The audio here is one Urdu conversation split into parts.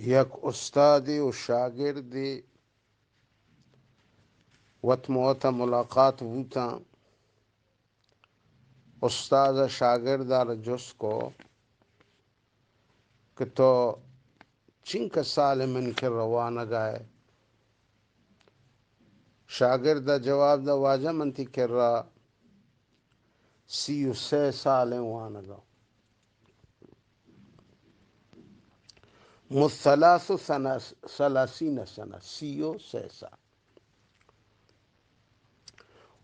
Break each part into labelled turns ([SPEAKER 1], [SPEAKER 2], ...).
[SPEAKER 1] یک استادی و شاگردی وت موتا ملاقات ہوتا. استاد شاگردار جس کو کہ تو چنک سال من کے روانہ گائے. شاگرد جواب دا واجہ منتی کر رہا 36 سال وانہ گا. مثلاث ثلاثین سنہ 36 سال.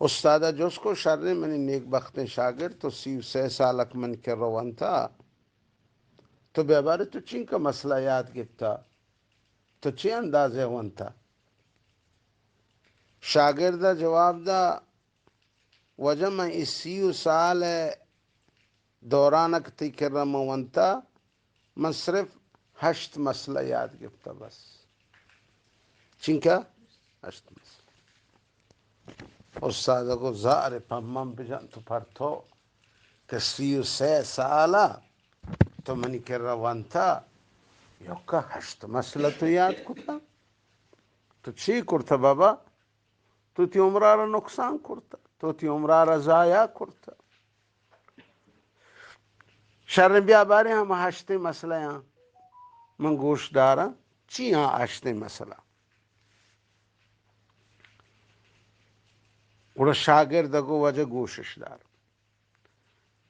[SPEAKER 1] استادہ جس کو شر منی نیک بخت شاگرد تو 36 سالک من کے روان تھا. تو بے بارے تو چین کا مسئلہ یاد گفتا تو چی اندازے ون تھا. شاگردہ جواب دا وجہ میں اس 30 سال دورانک تی کر رہا مونتا من صرف 8 مسئلہ یاد گفتا بس. چین کا 8 مسئلہ. استاد کو زار پمم بجان تو پر تو کہ 36 سالہ تو منی کر رہا وانتا یو کا 8 مسئلہ تو یاد کتا. تو چی کرتا بابا؟ تو تی عمرارا نقصان کرتا، تو تی عمرارا ضائع کرتا. شرن بیا بارے ہم 8 مسئلہ یہاں من گوش دارا چی ہاں 8 مسئلہ. گوڑا شاگرد کو وجہ گوشش دار.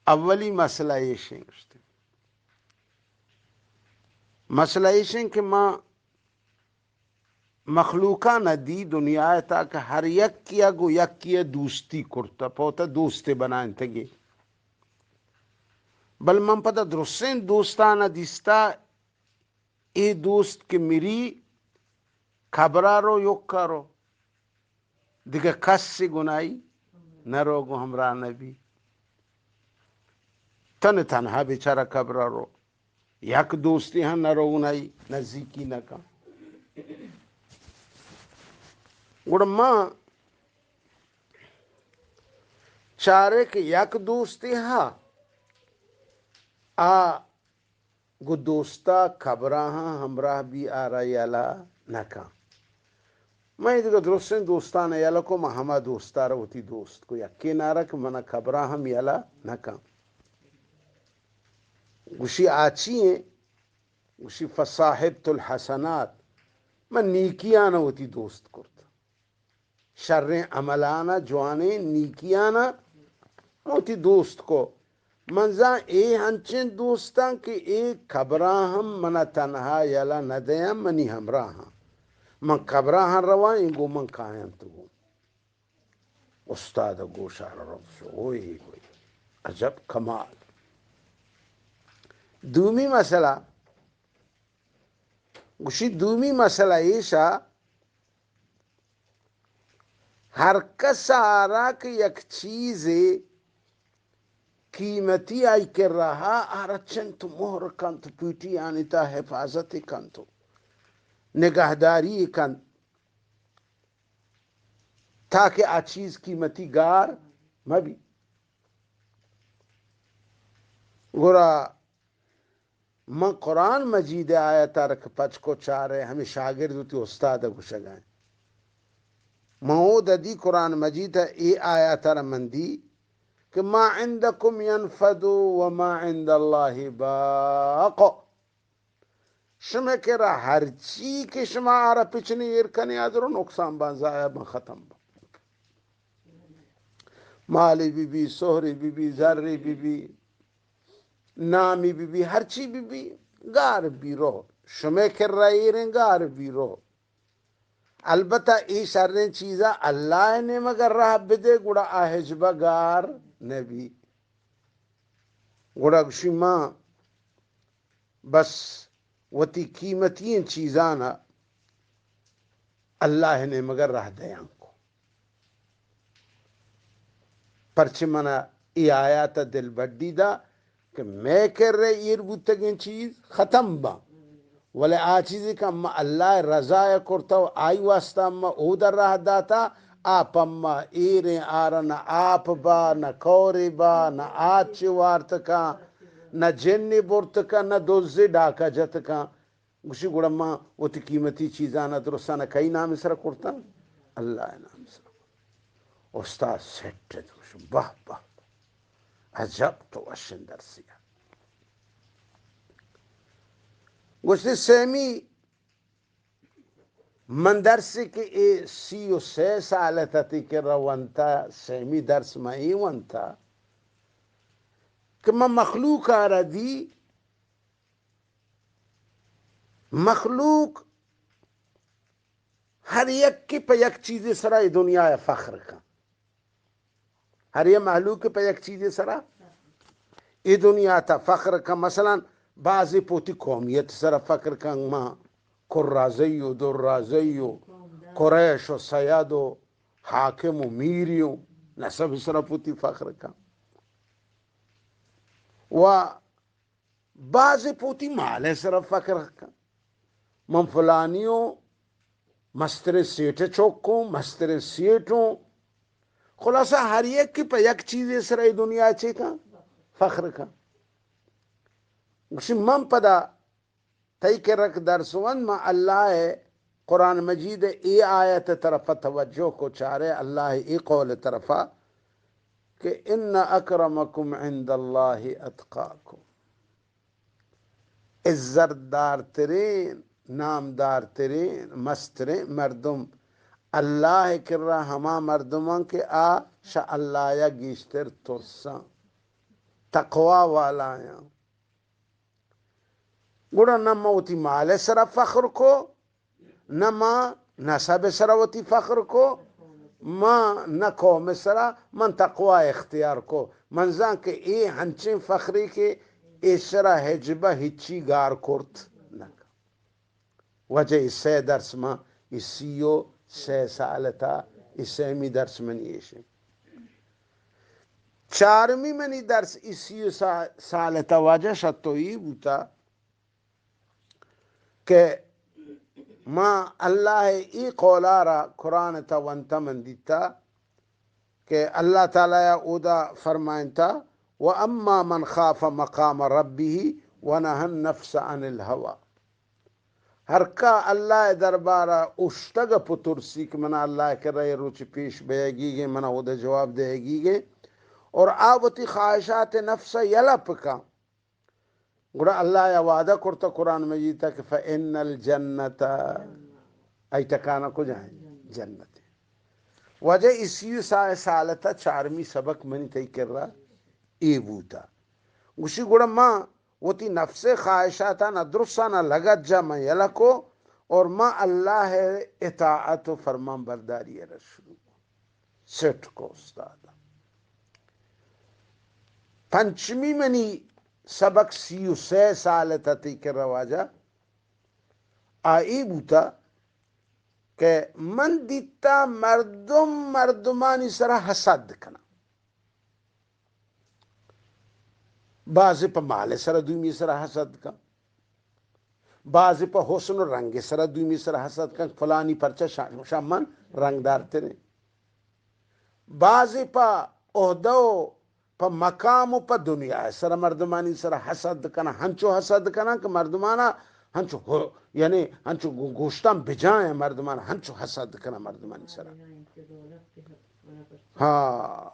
[SPEAKER 1] اولی مسئلہ یہ شنگشتے مسئلہ یہ شنگ کہ ماں مخلوقہ نہ دی دنیا تا کہ ہر یک کیا گو یک کیا دوستی کرتا پوتا دوستے بنائیں تگی. بل من پتا درسین دوستانہ دیستا ای دوست کہ میری خبرارو یکارو دیگه کس سے گنائی نہ روگو ہمراہ نبی تن تنہا بیچارہ خبرارو یک دوستی ہاں نہ رو گنائی نزدیکی نہ کا. گوڑا ماں چارے کہ یک دوستی ہاں گو دوستا خبراں ہمراہ بھی آرہ یالا نکا. میں دیگه درستین دوستان یالا کو ما ہما دوستارا ہوتی دوست کو یکی نارا کہ منا خبراں ہم یالا نکا. گوشی آچی ہیں گوشی فصاحبت الحسنات من نیکیانا ہوتی دوست کرتا. شر عملانا جوانے نیکیانا ہوتی دوست کو. منزا اے ہنچن دوستان کہ اے خبراں ہم منا تنہا یالا ندیاں منی ہمراہ ہاں من خبراں ہاں روائیں گو من کھائیں تو گو. استاد گوشار رب سے ہوئی ہوئی عجب کمال. دومی مسئلہ گوشی دومی مسئلہ ایشا ہر کس آرا کہ یک چیز قیمتی آئی کر رہا آرا چند مہر کن تو پیٹی آنی تا حفاظت کن تو نگہداری کن تاکہ آ چیز قیمتی گار مبی. گورا من قرآن مجید آیتا رکھ پچ کو چارے ہمیں شاگرد ہوتی استاد کو شگائیں مہود دی قرآن مجید ہے ای آیتا رمندی کہ ما عندکم ینفد وما عند اللہ باق. شما کرا ہر چی کہ شما آرہ پچھنی ارکنی آدھرو نقصان بان ضائع بان ختم بان. مالی بی بی سہری بی بی ذری بی بی نامی بی بی ہر چی بی بی گار بی رو شما کر رہی رہیں گار بی رو. البتہ ای شرن چیزا اللہ نے مگر راہ بدے گوڑا آہجبہ گار نبی. گوڑا گوشی ماں بس وتی قیمتی چیزانا اللہ نے مگر راہ دیاں کو. پرچہ منا ای آیات دل بڑی دا کہ میں کر رہے ایر بوتگین چیز ختم با ولی آ چیزی کہ اما اللہ رضا کرتا و آئی واسطہ اما او در راہ داتا آپ اما ایریں آرہ نہ آپ با نہ کوری با نہ آچ وارتکا نہ جن برتکا نہ دوزی ڈاکا جتکا گوشی گوڑا ماں وہ تی قیمتی چیزانا درستانا کئی نام اسرا کرتا اللہ نام اسرا استاد سیٹ دوش باہ باہ عجب تو اشن درسیا گوشتی سیمی من درسی که ای 33 سالتتی که روانتا سیمی درس ما ای وانتا که من مخلوق آرا دی مخلوق ہر یک کی پہ یک چیز سرا ای دنیا فخر کا ہر یک مخلوق کی پہ یک چیز سرا ای دنیا تا فخر کا مثلا بعضی پوتی قومیت سرا فخر کا ما قرازی و درازی و قریش و سید و حاکم و میری و نسب سرا پوتی فخر کا و بعضی پوتی مال سرا فخر کا من فلانیوں مستر سیٹ چوکوں مستر سیٹوں خلاصہ ہر ایک کی پہ یک چیز سرائی دنیا چی کا فخر کا من پدا تئی کے رکھ درسون ما اللہ قرآن مجید ای آیت طرف توجہ کو چارے اللہ ای قول طرفا کہ ان اکرمکم عند اللہ اتقاکم عزت دار ترین نامدار ترین مسترین مردم اللہ کر رہا ہما مردمان کے شاء اللہ یا گیشتر ترساں تقوی والایاں گوڑا نما ہوتی مال سرا فخر کو نما نسب سرا ہوتی فخر کو ما نہ قوم سرا من تقوی اختیار کو منزان کے ای ہنچیں فخری کے ای سرا حجبہ ہچی گار کرت وجہ اس سے درس ما اسیو 6 سالتا اسے می درس منی ایشے چارمی منی درس اسیو سالتا وجہ شتوئی بوتا کہ ما اللہ ای قولارا قرآن تا وانتا من دیتا کہ اللہ تعالی اودا فرمائن تا وَأَمَّا مَنْ خَافَ مَقَامَ رَبِّهِ وَنَهَى النَّفْسَ عَنِ الْهَوَى ہر کا اللہ دربارہ اشتگ پترسی کہ منا اللہ کر رہے روچ پیش بے گی گے منا اودا جواب دے گی گے اور آوتی خواہشات نفس یلپ کا گوڑا اللہ یا وعدہ کرتا قرآن مجید کہ فَإِنَّ الْجَنَّةَ ای ٹکانا کو جائیں جنت وجہ اسی سالتا چارمی سبق منی تی کر رہا ای بوتا گوشی گوڑا ماں وہ تی نفس خواہشاتا نہ درسا نہ لگت جا میں یلکو اور ماں اللہ اطاعت و فرمان برداری رسول سٹ کو استاد پنچمی منی سبق 33 سالتا تی کر رواجا آئی بوتا کہ من دیتا مردمانی سرا حسد کنا بعضی پا مال سرا دومی سرا حسد کا بعضی پا حسن و رنگ سرا دومی سرا حسد کا فلانی پرچہ شامن رنگ دار تیرے بعضی پا عہدو پا مقام و پا دنیا سرا مردمانی سرا حسد کنا ہنچو حسد کنا کہ مردمانا ہنچو یعنی ہنچو گوشتان بجائیں مردمانا ہنچو حسد کنا مردمانی سرا ہاں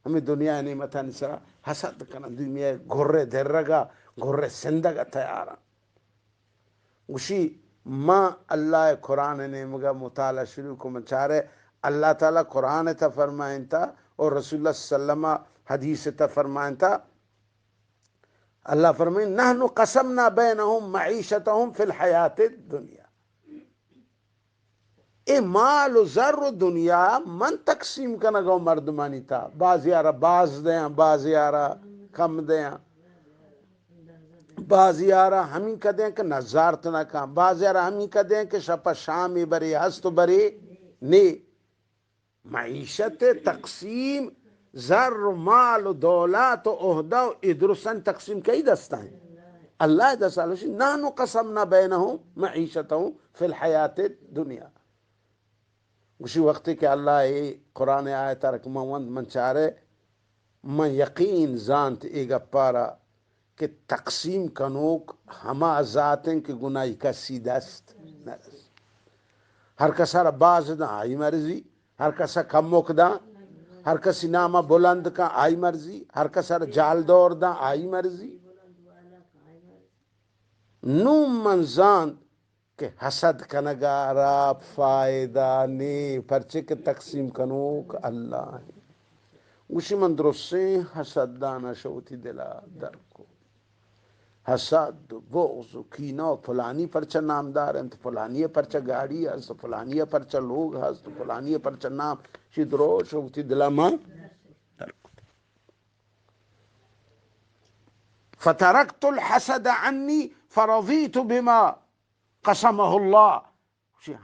[SPEAKER 1] ہمیں دنیا نعمتہ نسرا حسد کنا دنیا گھرے در رگا گھرے سندگا تیارا گوشی ماں اللہ قرآن نے مگا مطالعہ شروع کو مچارے اللہ تعالیٰ قرآن تا فرمائن تا اور رسول اللہ صلی اللہ علیہ وسلم حدیث تا فرمائن تا اللہ فرمائن نحن قسمنا بینہم معیشتہم فی الحیات الدنیا اے مال و زر و دنیا من تقسیم کنگو مردمانی تا بعضی آرہ باز دیاں بعضی آرہ کم دیاں بعضی آرہ ہمیں کدیں کہ نظارت نہ کام بعضی آرہ ہمیں کدیں کہ شپا شامی بری ہست بری نی معیشت تقسیم زر مال و دولات و عہدہ و ادرسن تقسیم کئی دستا ہیں اللہ دسالوشی نحن قسمنا بینہم معیشتہم فی الحیات الدنیا اسی وقت کہ اللہ قرآن آیت رکھ من چارے من یقین زانت ایگا پارا کہ تقسیم کنوک ہما ذاتیں کہ گناہی کا سیدست ہر کسا باز دا آئی مرضی، ہر کسا کمک دا، ہر کسی نامہ بلند کا آئی مرضی، ہر کسا جال دور دا آئی مرضی. نو منزان کہ حسد کنگارا فائدہ نی پرچے کے تقسیم کنوک اللہ ہے. اسی من درسیں حسد دانا شوتی دلا در کو حسد بغض و کینہ فلانی پرچہ نامدار ہیں تو فلانی پرچہ گاڑی ہے تو فلانی پرچہ لوگ ہے تو فلانی پرچہ نام شدرو شوتی دلا ماں در کو. فترکت الحسد عنی فرضیت بما قسمہ اللہ.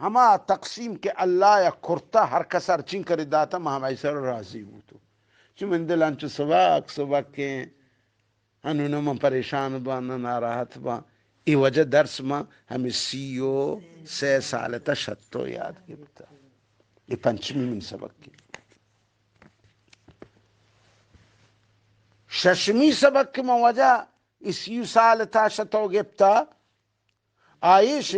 [SPEAKER 1] ہما تقسیم کے اللہ یا کرتا ہر کسر چین کر داتا میں ہمائی سر راضی ہوں تو چی من دلان چو سباک کے انہوں من پریشان با ناراحت با. ای وجہ درس ما ہمیں 36 سال تا شتو یاد گرتا. ای پنچمی من سبق کی ششمی سبق کی من وجہ ای 30 سال تا شتو گرتا آئیش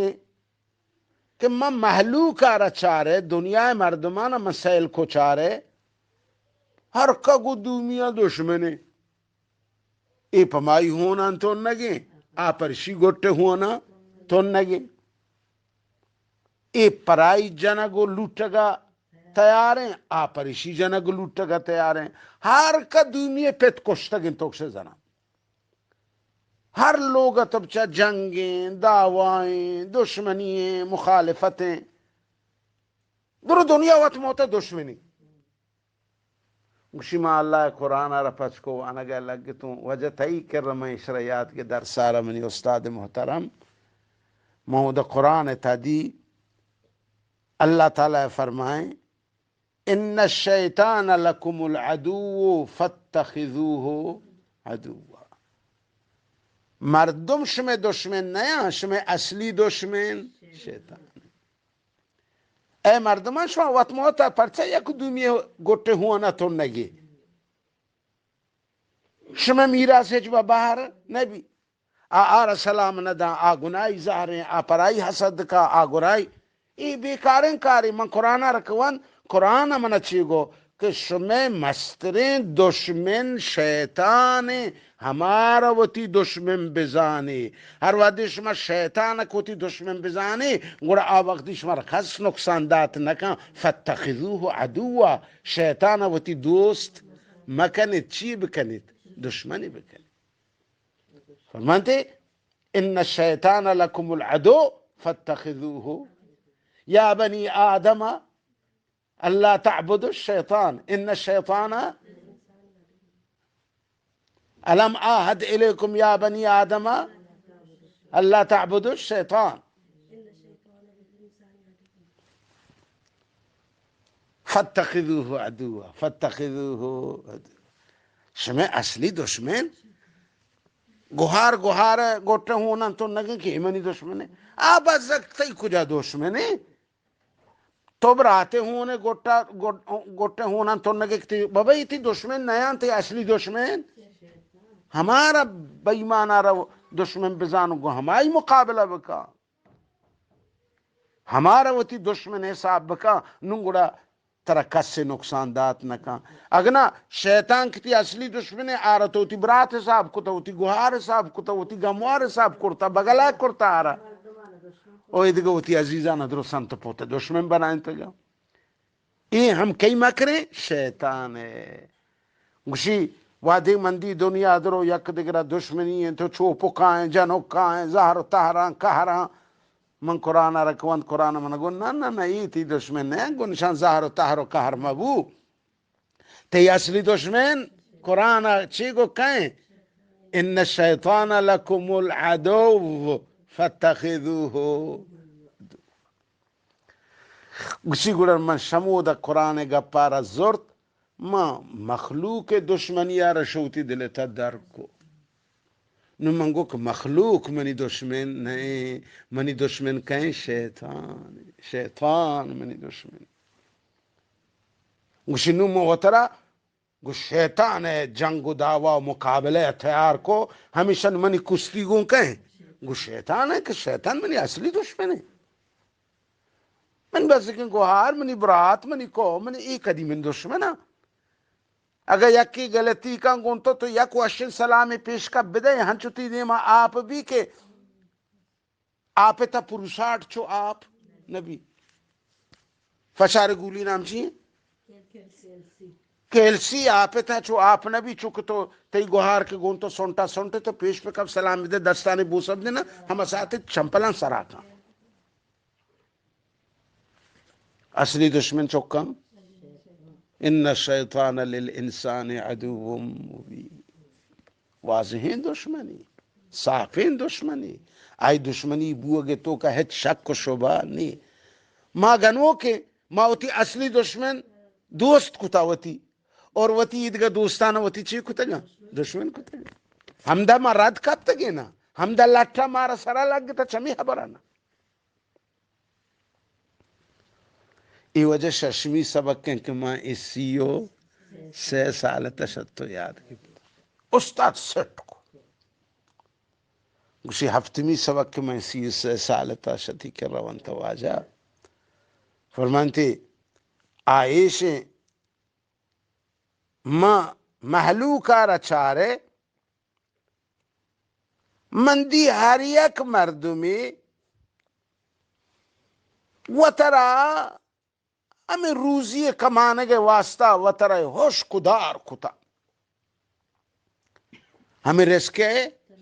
[SPEAKER 1] کہ من محلوکا را چارے دنیا مردمانا مسائل کو چارے ہر کا گو دومیا دشمنے ای پمائی ہونا تو نگے آپرشی گوٹے ہونا تو نگے ای پرائی جنگو لوٹگا تیار ہیں آپرشی جنگو لوٹگا تیار ہیں. ہر کا دومیا پیت کشتگیں توک سے زنا ہر لوگ تب چا جنگیں دعوائیں دشمنییں مخالفتیں درو دنیا وقت موتا دشمنی. گوشی ما اللہ قرآن را پچ کو آنا گیا لگ تو وجہ تئی کر رہا شریعت کے در سارا منی استاد محترم محمد قرآن تا دی اللہ تعالی فرمائیں ان الشیطان لکم العدو فاتخذوه عدوا. مردم شمع دشمن نیا شمع اصلی دشمن شیطان. اے مردمان شما وقت موتا پرچہ یک دومی گوٹے ہوا تو نگے شما میراث جب باہر نبی آر سلام ندا آ گنائی ظاہریں آ پرائی حسد کا آ گنائی ای بیکاریں کاری. من قرآن رکوان قرآن من اچھی گو کہ شما مسترین دشمن شیطان ہمارا وتی دشمن بزانے ہر وقت شما شیطان کوتی دشمن بزانے گوڑا آ وقت شما رکھس نقصان دات نکا فاتخذوه عدوا. شیطان وتی دوست مکنید چی بکنید دشمنی بکنید. فرمانتے ان الشیطان لکم العدو فاتخذوه یا بنی آدم اللہ تعبدوا الشیطان ان الشیطان الم آہد الیکم یا بنی آدم اللہ تعبدوا الشیطان فاتخذوه عدوا فاتخذوه عدوا. شما اصلی دشمن گوہار گوٹے ہونا تو نگے کہ منی دشمن ہے آب ازکتی کجا دشمن ہے تو براتے ہونے گوٹے ہونا تو نگے کہ بابا یہ تھی دشمن نیان تھی اصلی دشمن ہمارا بیمانا رو دشمن بزانو گو ہمائی مقابلہ بکا ہمارا وہ تھی دشمن حساب بکا ننگوڑا ترکس سے نقصان دات نکا. اگنا شیطان کتی اصلی دشمن آرہ تو تی برات حساب کتا ہوتی گوھار حساب کتا ہوتی گموار حساب کرتا بگلا کرتا آرہ اوہ دیگا ہوتی عزیزانا درستان تو پوتا دشمن بنائیں تگا. یہ ہم کئی مکریں شیطان ہے. گوشی وادی مندی دنیا درو یک دیگرہ دشمنی ہیں تو چوپکائیں جنکائیں زہر تہران کہران. من قرآن رکوان قرآن من گو نا ای تی دشمن ہے گو نشان ظاہر و تہر و قہر مبو تی اصلی دشمن قرآن چی گو کہیں ان الشیطان لکم العدو فاتخذوه. گوشی گوڑر من شمود قرآن گپارا زورت ما مخلوق دشمنی رشوتی دلتا در کو نو منگو کہ مخلوق منی دشمن نہیں منی دشمن کہیں شیطان منی دشمن. گوشی نو موترا گو شیطان ہے جنگ و دعوی و مقابلہ ہتھیار کو ہمیشہ منی کشتی گوں کہیں گو شیطان ہے کہ شیطان منی اصلی دشمن ہے من بس کہ گوہار منی برات منی کو منی ایک کدی من دشمن اگر یکی غلطی کا گونتو تو یک وشن سلامی پیش کا بدے ہنچوتی دیما آپ بھی کہ آپ تا پروساٹ چو آپ نبی فشار گولی نام چیئے کیلسی آپ تا چو آپ نبی چک تو تی گوہار کے گونتو سنٹا سنٹے تو پیش پہ کب سلام دے دستانی بوسب دینا ہم ساتھ چمپلان سراکا اصلی دشمن چکم ان الشیطان للانسان عدو مبین واضحین دشمنی صافین دشمنی آئی دشمنی بوگے تو کا ہیچ شک و شبہ نہیں ما گنو کہ ما وتی اصلی دشمن دوست کتا وتی اور وتی ایدگا دوستانا وتی چی کتا گا دشمن کتا گا ہمدہ ما رد کب تگے نا ہمدہ لٹھا مارا سرا لگ تا چمی حبرانا ای وجہ ششمی سبق کہ ما اسیو 6 سال تشتو یاد کی استاد سٹ کو گوشی ہفتمی سبق کہ میں اسیو 6 سال تشتی کر روان تواجہ فرمانتی آئیش ما محلوکا رچارے مندی ہر یک مردمی و ترا ہمیں روزی کمانے کے واسطہ و ترا ہوش کدار کتا ہمیں رزقے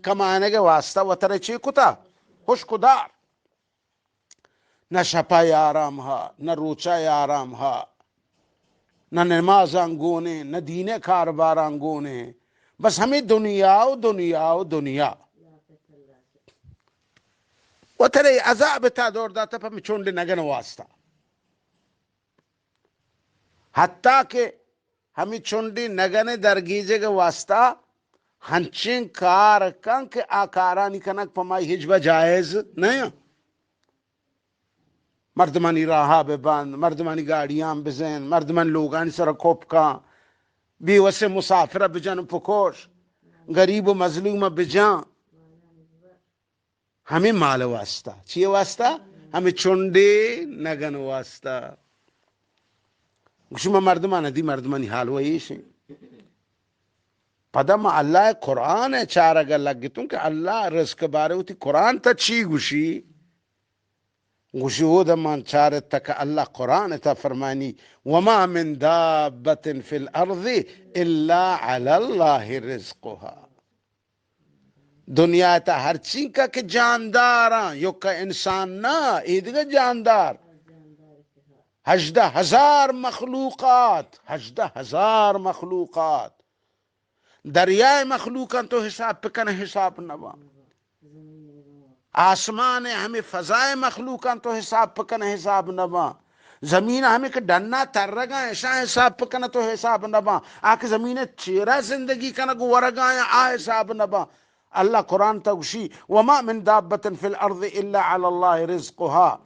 [SPEAKER 1] کمانے کے واسطہ و ترا چی کتا ہوش کدار نہ شپا آرام ہا نہ روچا آرام ہا نہ نماز انگونے نہ دین کاربار انگونے بس ہمیں دنیا و دنیا و دنیا و ترے عذاب تا دور داتا پا میں چونڈے نگن واسطہ حتیٰ کہ ہمیں چونڈی نگن درگیجے کے واسطہ ہنچیں کار کن کہ آکارانی کنک پا مائی ہجبہ جائز نہیں مردمانی راہا بے بند مردمانی گاڑیاں بزین مردمان لوگانی سر کوپ کان بیوسے مسافرہ بجان پکوش غریب و مظلوم بجان ہمیں مال واسطہ چیئے واسطہ ہمیں چونڈے نگن واسطہ گوشما مردمان دی مردمانی حال ویشیں پدم اللہ قرآن ہے چار اگر لگتوں کہ اللہ رزق بارے ہوتی قرآن تا چی گوشی گوشی ہو دمان چار تک اللہ قرآن تا فرمانی وما من دابت فی الارض الا علی اللہ رزقها دنیا تا ہر چیز کا کہ جانداراں یو کا انسان نا ایدگا جاندار 18,000 مخلوقات 18,000 مخلوقات دریائے مخلوقاں تو حساب پکن حساب نوا آسمان ہمیں فضائے مخلوقاں تو حساب پکن حساب نوا زمین ہمیں کہ ڈننا تر رگا ایسا حساب پکن تو حساب نوا آکھ زمین چیرہ زندگی کنگو ورگا آ حساب نوا اللہ قرآن تغشی وما من دابت فی الارض الا علی اللہ رزقها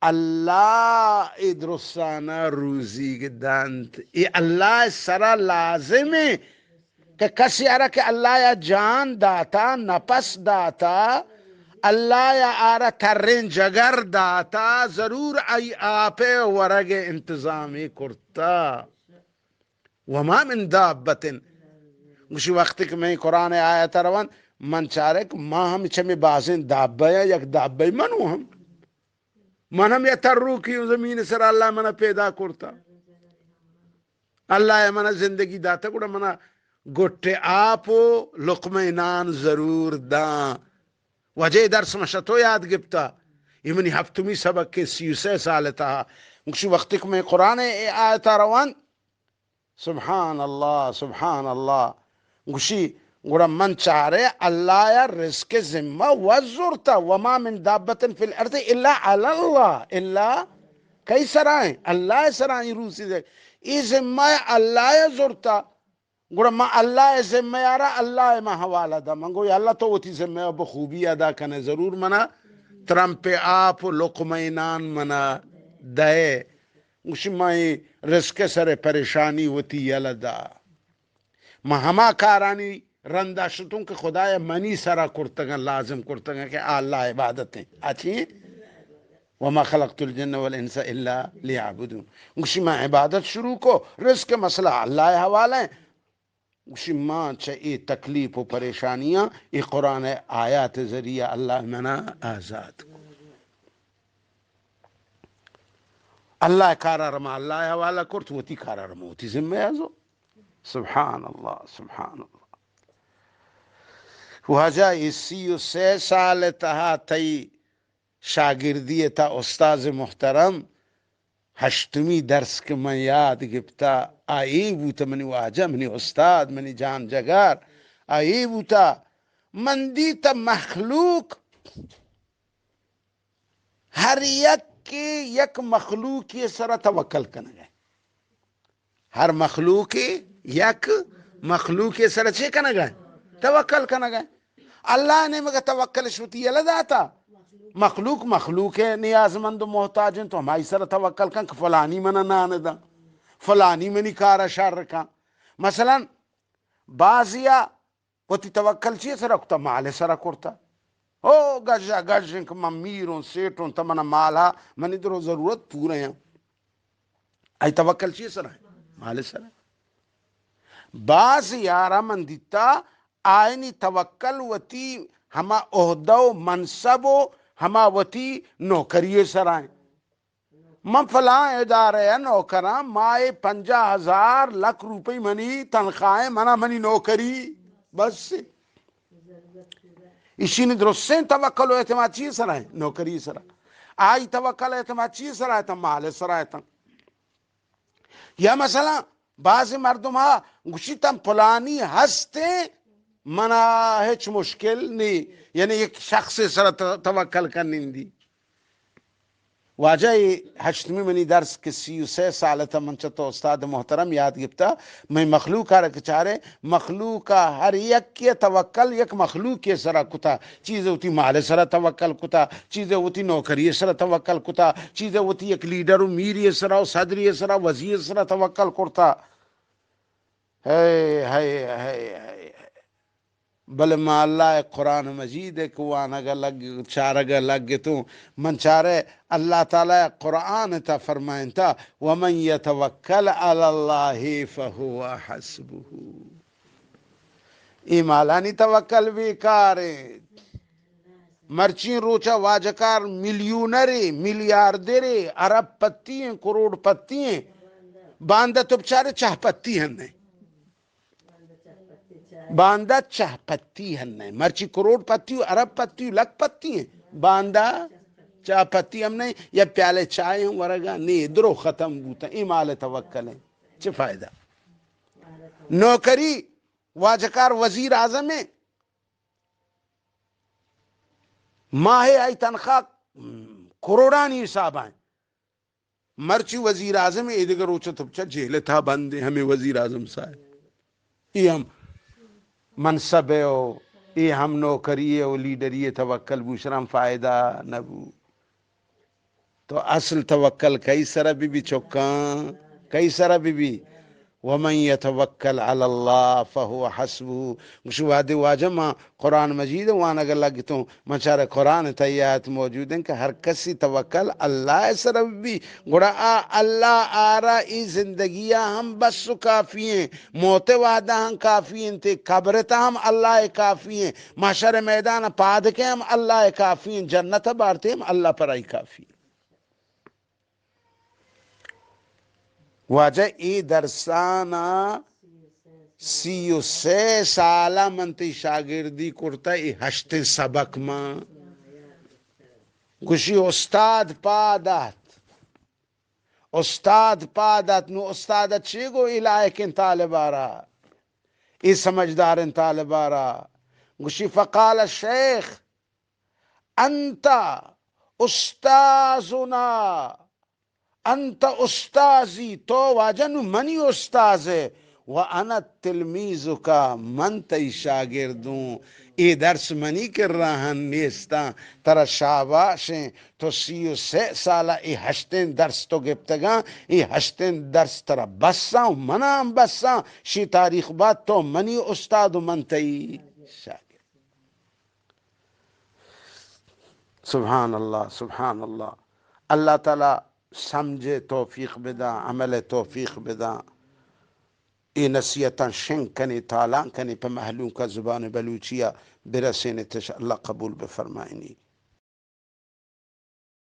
[SPEAKER 1] اللہ ادرسانا روزی کے دانت یہ اللہ سرا لازم ہے کہ کسی آرہ کہ اللہ یا جان داتا نفس داتا اللہ یا آرہ ترین جگر داتا ضرور ای آپے ورگ انتظامی کرتا وما من دابت مشی وقت کہ میں قرآن آیت روان من چارے کہ ما ہم چمی بازین دابا یا یک دابا منو ہم یا ترو کیوں زمین سر اللہ منا پیدا کرتا اللہ یا منا زندگی داتا کڑا منا گٹے آپو لقمہ نان ضرور دان وجہ درس مشتو یاد گپتا یہ منی ہفتمی سبق کے 33 سال تا مکشی وقت کہ میں قرآن آیت روان سبحان اللہ گوشی گوڑا من چارے اللہ یا رزق ذمہ وزرتا وما من دابت فی الارض الا علی اللہ اللہ کئی سرائیں اللہ سرائیں روسی دے ای ذمہ اللہ یا زرتا گوڑا ما اللہ ذمہ یارا اللہ ما حوالہ دا من گوی اللہ تو وہ تی ذمہ بخوبی ادا کنے ضرور منا ترم پہ آپ لقمینان منا دے مشمای رزق سر پریشانی وتی یلدا ما ہما کارانی رندا شتوں کہ خدایا منی سرا کرتگن لازم کرتگن کہ اللہ عبادتیں اچھی وما خلقت الجن والانس الا لیعبدون گوشی ما عبادت شروع کو رزق مسئلہ اللہ حوالہ ہے گوشی ما چاہیے تکلیف و پریشانیاں یہ قرآن آیات ذریعہ اللہ منا آزاد کو اللہ کارا رما اللہ حوالہ کرت وتی کارا رما وتی ذمہ ازو سبحان اللہ سبحان اللہ وجہ 33 سال تہا تئی شاگردی تا استاذ محترم ہشتمی درس کے میں یاد گفتا آئی بوتا منی واجہ منی استاد منی جان جگار آئی بوتا من دیتا مخلوق ہر یک کے یک مخلوق کی سر توکل کرنا گئے ہر مخلوق یک مخلوق کی سر چھے کرنا گئے توکل کرنا گئے اللہ نے مگا توکل شوتی اللہ داتا مخلوق ہے نیاز مند و محتاج ہیں تو ہماری سر توکل کن کہ فلانی منہ ناندہ فلانی منی کارا شر رکھا مثلا بازیا وتی توکل چیئے سر رکھتا مال سر کرتا او گجا گجن کہ من میروں سیٹوں تمنا مالا من ادھر ضرورت پورے ہیں ای توکل چیئے سر ہے مال سر باز یارا من دیتا آئینی توکل وتی ہما عہدو منصبو ہما وتی نوکری سرائیں من فلاں ادارے نوکراں مائے 50,000 لاکھ روپے منی تنخواہیں منی نوکری بس اسی نے درستیں توکل و اعتماد چیز سرائیں نوکری سرائیں آئی توکل اعتماد چیز سرائیں تا مال سرائیں تا یا مثلا بعض مردم ہاں گوشی تم پلانی ہستے منا ہچ مشکل نہیں یعنی ایک شخص سر توکل کرنی دی واجہ ہشتمی منی درس کے 33 سال تا منچتا استاد محترم یاد گفتا میں مخلوق رکھ چارے مخلوق ہر یک کے توکل یک مخلوق کے سرا کتا چیزیں ہوتی مال سرا توکل کتا چیزیں ہوتی نوکری سرا توکل کتا چیزیں ہوتی ایک لیڈر میری سرا صدری سرا وزیر سرا توکل کرتا ہے بل ما اللہ قرآن مجید ہے کہ وانگا لگ چارگا لگ تو من چارے اللہ تعالی قرآن تا فرمائن تا ومن یتوکل علی اللہ فہو حسبہ ای مالانی توکل بیکارے مرچین روچا واجکار ملیونرے ملیاردرے عرب پتی ہیں کروڑ پتی ہیں باندہ تو بچارے چاہ پتی ہیں نہیں باندہ چاہ پتی ہیں مرچی کروڑ پتی عرب پتی لکھ پتی ہیں باندہ چاہ پتی ہم نہیں یا پیالے چائے ہوں ورگا نہیں درو ختم بوتا ایمال توکل ہے چھ فائدہ نوکری واجکار وزیر اعظم ہے ماہ آئی تنخواہ کروڑانی حساب آئیں مرچی وزیر اعظم ہے ادھگر روچا تبچا جیل تھا بندے ہمیں وزیر اعظم صاحب یہ ہم منصب ہے یہ ہم نوکری ہے لیڈری توکل بوشرم فائدہ نبو تو اصل توکل کئی سرہ بھی چوکاں کئی سرہ بھی ومن یتوکل علی اللہ فہو حسبہ گوشو وادی واجمہ قرآن مجید وانا اگر لگتوں منچارے قرآن تیات موجود ہیں کہ ہر کسی توکل اللہ سر بھی گوڑا اللہ آرہ ای زندگیاں ہم بس کافی ہیں موت وعدہ ہم کافی ہیں تے قبرتا ہم اللہ کافی ہیں محشر میدان پادکے ہم اللہ کافی ہیں جنت بارتے ہم اللہ پر آئی کافی ہیں واجہ ای درسانا 33 سالہ منتی شاگردی کرتا ای 8 سبق ماں گوشی استاد پادت نو استاد چی گو الائک ان طالبارا ای سمجھدار ان طالبارا گوشی فقال الشیخ انت استازنا انت استازی تو واجن منی استاز ہے وَأَنَا تلمیذُکا من تی شاگردوں ای درس منی کر رہا نیستا ترا شاباشیں تو 33 سالہ ای ہشتین درس تو گپتگاں ای ہشتین درس ترا بساں منام بساں شی تاریخ بعد تو منی استاد و من تی شاگرد. سبحان اللہ سبحان اللہ. اللہ تعالی سمجھے توفیق بدا، عمل توفیق بدا. ای نصیحتاں شنگ کنی تالان کنی پہ محلوں کا زبان بلوچیہ برسین تش اللہ قبول بفرمائنی.